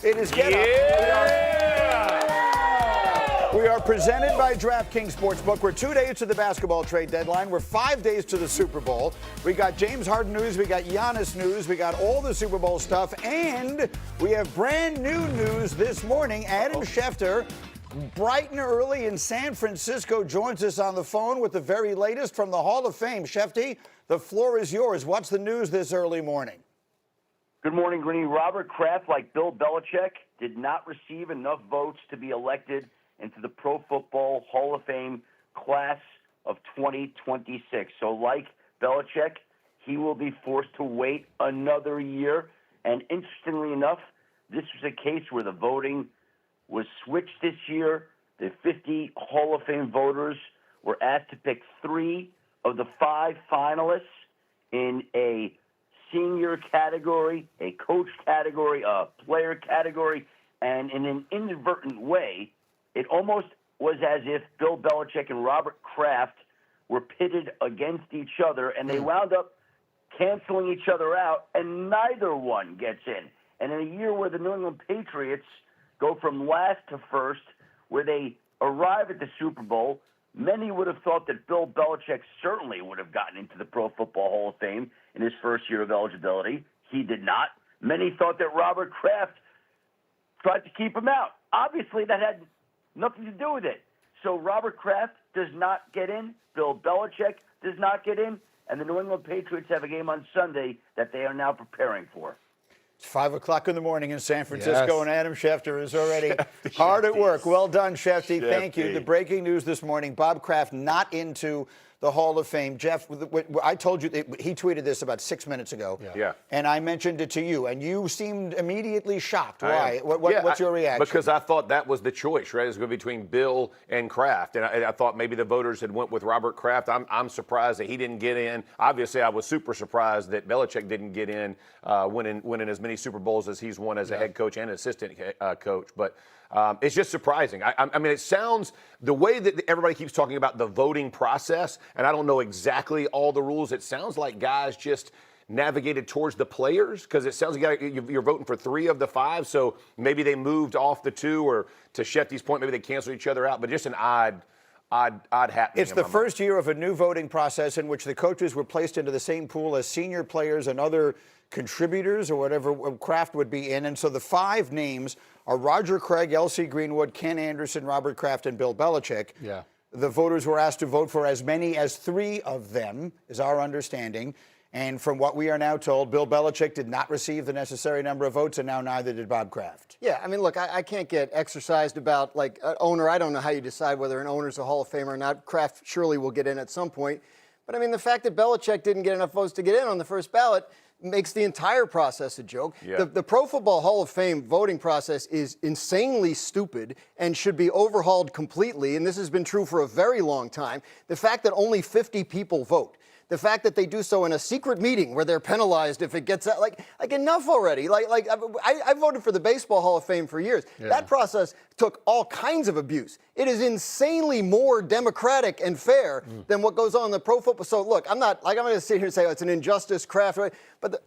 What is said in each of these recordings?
It is Get Up. We are presented by DraftKings Sportsbook. We're 2 days to the basketball trade deadline. We're 5 days to the Super Bowl. We got James Harden news. We got Giannis news. We got all the Super Bowl stuff. And we have brand new news this morning. Adam Schefter, bright and early in San Francisco, joins us on the phone with the very latest from the Hall of Fame. Schefty, the floor is yours. What's the news this early morning? Good morning, Greeny. Robert Kraft, like Bill Belichick, did not receive enough votes to be elected into the Pro Football Hall of Fame class of 2026. So like Belichick, he will be forced to wait another year. And interestingly enough, this was a case where the voting was switched this year. The 50 Hall of Fame voters were asked to pick 3 of the 5 finalists in a senior category, a coach category, a player category, and in an inadvertent way, it almost was as if Bill Belichick and Robert Kraft were pitted against each other, and they wound up canceling each other out, and neither one gets in. And in a year where the New England Patriots go from last to first, where they arrive at the Super Bowl, many would have thought that Bill Belichick certainly would have gotten into the Pro Football Hall of Fame in his first year of eligibility. He did not. Many thought that Robert Kraft tried to keep him out. Obviously, that had nothing to do with it. So Robert Kraft does not get in. Bill Belichick does not get in. And the New England Patriots have a game on Sunday that they are now preparing for. It's 5 o'clock in the morning in San Francisco, and Adam Schefter is already hard at work. Well done, Schefty. Thank you. The breaking news this morning, Bob Kraft not into the Hall of Fame. Jeff, I told you, he tweeted this about 6 minutes ago, and I mentioned it to you, and you seemed immediately shocked. Why? What's your reaction? Because I thought that was the choice, right? It was going to be between Bill and Kraft, and I thought maybe the voters had went with Robert Kraft. I'm surprised that he didn't get in. Obviously, I was super surprised that Belichick didn't get in, winning as many Super Bowls as he's won as a head coach and assistant coach, but it's just surprising. I mean, it sounds, the way that everybody keeps talking about the voting process, and I don't know exactly all the rules, it sounds like guys just navigated towards the players, because it sounds like you're voting for 3 of the 5, so maybe they moved off the 2, or to Shefty's point, maybe they canceled each other out, but just an odd happening. It's the first year of a new voting process in which the coaches were placed into the same pool as senior players and other contributors, or whatever Kraft would be in. And so the 5 names are Roger Craig, L.C. Greenwood, Ken Anderson, Robert Kraft, and Bill Belichick. Yeah. The voters were asked to vote for as many as 3 of them, is our understanding. And from what we are now told, Bill Belichick did not receive the necessary number of votes, and now neither did Bob Kraft. Yeah, I mean, look, I can't get exercised about, like, an owner. I don't know how you decide whether an owner's a Hall of Famer or not. Kraft surely will get in at some point. But, I mean, the fact that Belichick didn't get enough votes to get in on the first ballot makes the entire process a joke. Yeah. The Pro Football Hall of Fame voting process is insanely stupid and should be overhauled completely, and this has been true for a very long time. The fact that only 50 people vote, the fact that they do so in a secret meeting where they're penalized if it gets out, like enough already. I voted for the Baseball Hall of Fame for years. Yeah. That process took all kinds of abuse. It is insanely more democratic and fair than what goes on in the pro football. So look, I'm not going to sit here and say, oh, it's an injustice, Kraft, right? But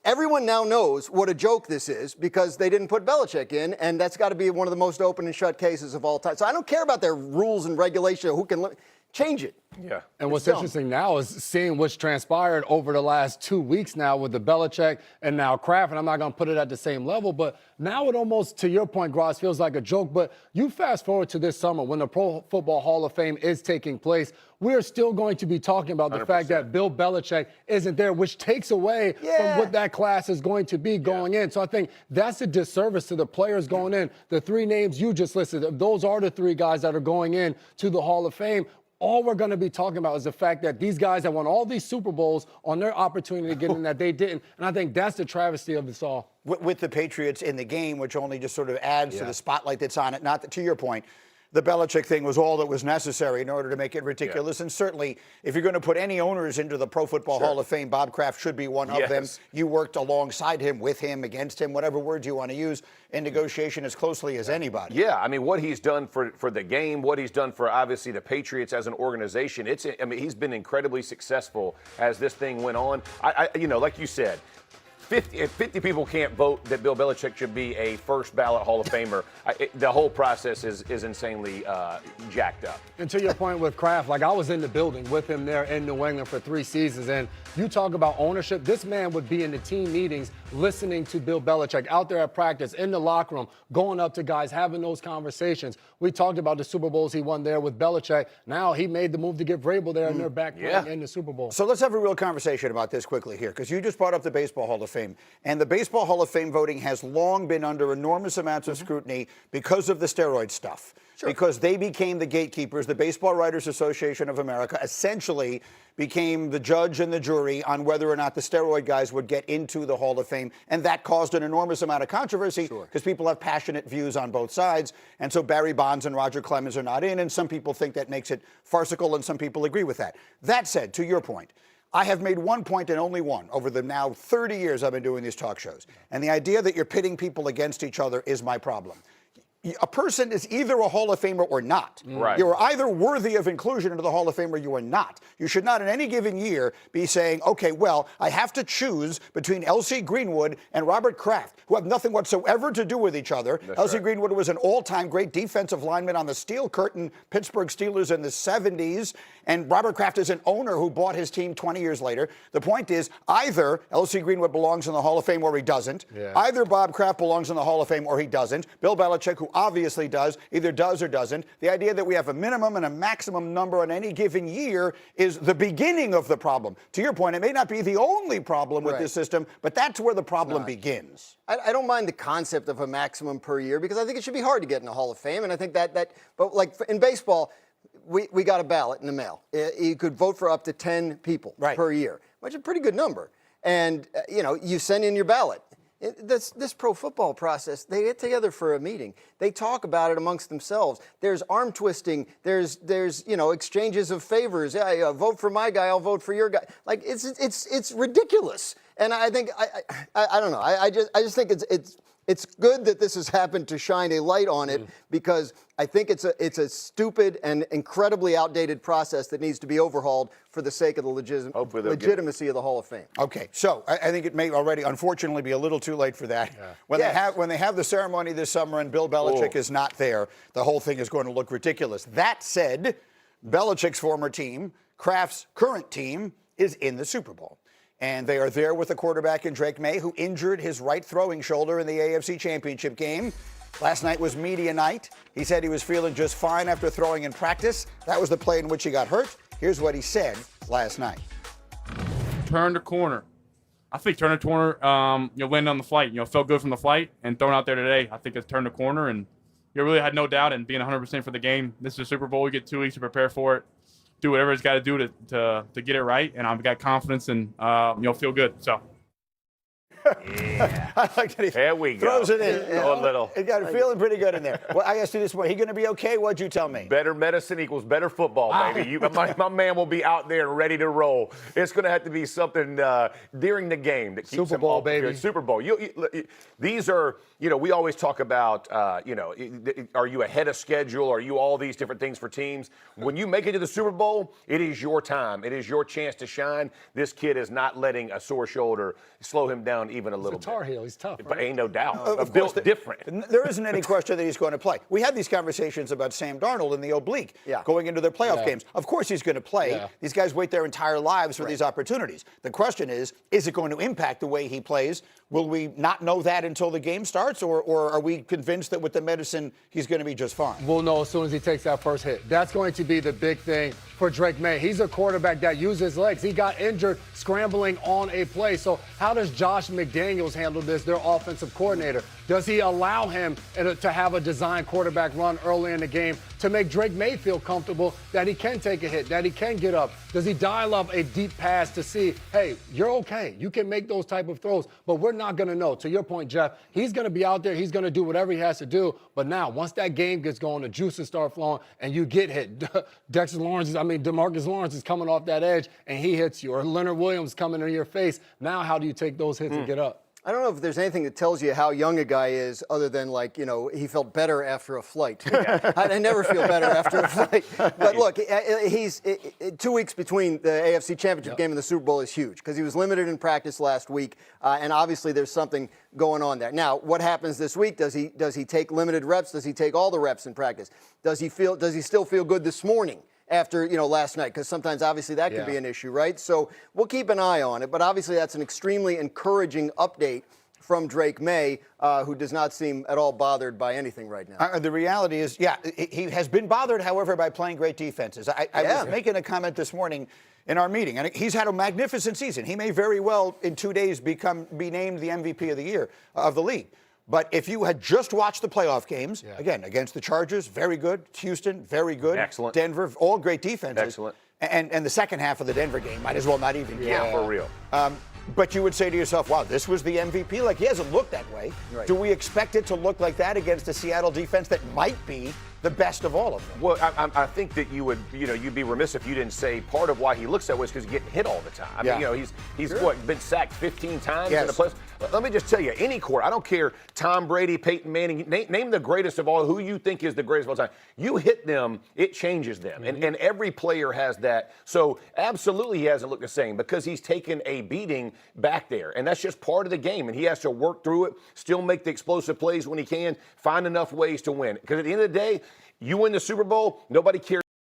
everyone now knows what a joke this is because they didn't put Belichick in, and that's got to be one of the most open and shut cases of all time. So I don't care about their rules and regulation, who can change it. Yeah. And what's interesting now is seeing what's transpired over the last 2 weeks now with the Belichick and now Kraft, and I'm not going to put it at the same level, but now it almost, to your point, Gross, feels like a joke. But you fast forward to this summer when the Pro Football Hall of Fame is taking place, we are still going to be talking about the 100%. Fact that Bill Belichick isn't there, which takes away from what that class is going to be going in. So I think that's a disservice to the players going in. The 3 names you just listed, those are the 3 guys that are going in to the Hall of Fame. All we're going to be talking about is the fact that these guys have won all these Super Bowls on their opportunity to get in that they didn't. And I think that's the travesty of this all. With the Patriots in the game, which only just sort of adds to the spotlight that's on it. Not that, to your point, the Belichick thing was all that was necessary in order to make it ridiculous. And certainly, if you're going to put any owners into the Pro Football Hall of Fame, Bob Kraft should be one of them. You worked alongside him, with him, against him, whatever words you want to use, in negotiation as closely as anybody. Yeah, I mean, what he's done for the game, what he's done for, obviously, the Patriots as an organization, he's been incredibly successful as this thing went on. You know, like you said, if 50 people can't vote that Bill Belichick should be a first ballot Hall of Famer, the whole process is insanely jacked up. And to your point with Kraft, like I was in the building with him there in New England for 3 seasons, and you talk about ownership. This man would be in the team meetings listening to Bill Belichick, out there at practice, in the locker room, going up to guys, having those conversations. We talked about the Super Bowls he won there with Belichick. Now he made the move to get Vrabel there, and they're back playing in the Super Bowl. So let's have a real conversation about this quickly here, because you just brought up the Baseball Hall of Fame. And the Baseball Hall of Fame voting has long been under enormous amounts of scrutiny because of the steroid stuff. Sure. Because they became the gatekeepers. The Baseball Writers Association of America essentially became the judge and the jury on whether or not the steroid guys would get into the Hall of Fame. And that caused an enormous amount of controversy because people have passionate views on both sides. And so Barry Bonds and Roger Clemens are not in, and some people think that makes it farcical, and some people agree with that. That said, to your point, I have made one point and only one over the now 30 years I've been doing these talk shows. And the idea that you're pitting people against each other is my problem. A person is either a Hall of Famer or not. Right. You are either worthy of inclusion into the Hall of Fame or you are not. You should not in any given year be saying, okay, well, I have to choose between L.C. Greenwood and Robert Kraft, who have nothing whatsoever to do with each other. L.C. Greenwood was an all-time great defensive lineman on the Steel Curtain Pittsburgh Steelers in the 70s, and Robert Kraft is an owner who bought his team 20 years later. The point is, either L.C. Greenwood belongs in the Hall of Fame or he doesn't. Yeah. Either Bob Kraft belongs in the Hall of Fame or he doesn't. Bill Belichick, who obviously does, either does or doesn't. The idea that we have a minimum and a maximum number on any given year is the beginning of the problem. To your point, it may not be the only problem with this system, but that's where the problem begins. I don't mind the concept of a maximum per year because I think it should be hard to get in the Hall of Fame. And I think but like in baseball, we got a ballot in the mail. You could vote for up to 10 people per year, which is a pretty good number. And, you send in your ballot. This pro football process, they get together for a meeting. They talk about it amongst themselves. There's arm twisting. There's exchanges of favors. Yeah, vote for my guy. I'll vote for your guy. Like it's ridiculous. And I think I don't know. I just think it's good that this has happened to shine a light on it because I think it's a stupid and incredibly outdated process that needs to be overhauled for the sake of the legitimacy of the Hall of Fame. Okay, so I think it may already, unfortunately, be a little too late for that. Yeah. When they have the ceremony this summer and Bill Belichick is not there, the whole thing is going to look ridiculous. That said, Belichick's former team, Kraft's current team, is in the Super Bowl. And they are there with the quarterback in Drake May, who injured his right throwing shoulder in the AFC Championship game. Last night was media night. He said he was feeling just fine after throwing in practice. That was the play in which he got hurt. Here's what he said last night. Turn the corner. I think turn the corner, landing on the flight. Felt good from the flight and thrown out there today. I think it's turned the corner, and you really had no doubt in being 100% for the game. This is a Super Bowl. We get 2 weeks to prepare for it. Do whatever it's got to do to get it right, and I've got confidence and feel good. So. Yeah. I like that he there we throws go. it in. A little. It got feeling pretty good in there. Well, I asked you this morning, he going to be okay? What'd you tell me? Better medicine equals better football, baby. My man will be out there and ready to roll. It's going to have to be something during the game that keeps Super him Bowl, off baby. Super Bowl. These are, we always talk about, are you ahead of schedule? Are you all these different things for teams? When you make it to the Super Bowl, it is your time. It is your chance to shine. This kid is not letting a sore shoulder slow him down even a little bit. Tar Heel, he's tough, right? But ain't no doubt. Of Built course, different. There isn't any question that he's going to play. We had these conversations about Sam Darnold in the oblique going into their playoff games. Of course he's going to play. Yeah. These guys wait their entire lives for these opportunities. The question is it going to impact the way he plays? Will we not know that until the game starts, or are we convinced that with the medicine he's going to be just fine? We'll know as soon as he takes that first hit. That's going to be the big thing for Drake May. He's a quarterback that uses legs. He got injured scrambling on a play. So how does Josh McDaniels handle this, their offensive coordinator? Does he allow him to have a design quarterback run early in the game to make Drake May feel comfortable that he can take a hit, that he can get up? Does he dial up a deep pass to see, hey, you're okay. You can make those type of throws, but we're not going to know. To your point, Jeff, he's going to be out there. He's going to do whatever he has to do. But now, once that game gets going, the juices start flowing, and you get hit. DeMarcus Lawrence is coming off that edge, and he hits you. Or Leonard Williams coming in your face. Now, how do you take those hits and get up? I don't know if there's anything that tells you how young a guy is other than, like, you know, he felt better after a flight. I never feel better after a flight. But look, he's 2 weeks between the AFC Championship game and the Super Bowl is huge because he was limited in practice last week, and obviously there's something going on there. Now, what happens this week? Does he take limited reps? Does he take all the reps in practice? Does he still feel good this morning after, you know, last night? Because sometimes obviously that could be an issue, right? So we'll keep an eye on it. But obviously that's an extremely encouraging update from Drake May, who does not seem at all bothered by anything right now. The reality is, he has been bothered, however, by playing great defenses. I was making a comment this morning in our meeting, and he's had a magnificent season. He may very well, in 2 days, be named the MVP of the year of the league. But if you had just watched the playoff games, again, against the Chargers, very good. Houston, very good. Excellent. Denver, all great defenses. Excellent. And the second half of the Denver game might as well not even count. Yeah, for real. But you would say to yourself, wow, this was the MVP? Like, he hasn't looked that way. Right. Do we expect it to look like that against a Seattle defense that might be the best of all of them? Well, I think that you'd be remiss if you didn't say part of why he looks that way is because he's getting hit all the time. I mean, you know, he's been sacked 15 times in the playoffs. Let me just tell you, any court, I don't care, Tom Brady, Peyton Manning, name the greatest of all, who you think is the greatest of all time. You hit them, it changes them. And every player has that. So absolutely he hasn't looked the same because he's taken a beating back there. And that's just part of the game. And he has to work through it, still make the explosive plays when he can, find enough ways to win. Because at the end of the day, you win the Super Bowl, nobody cares.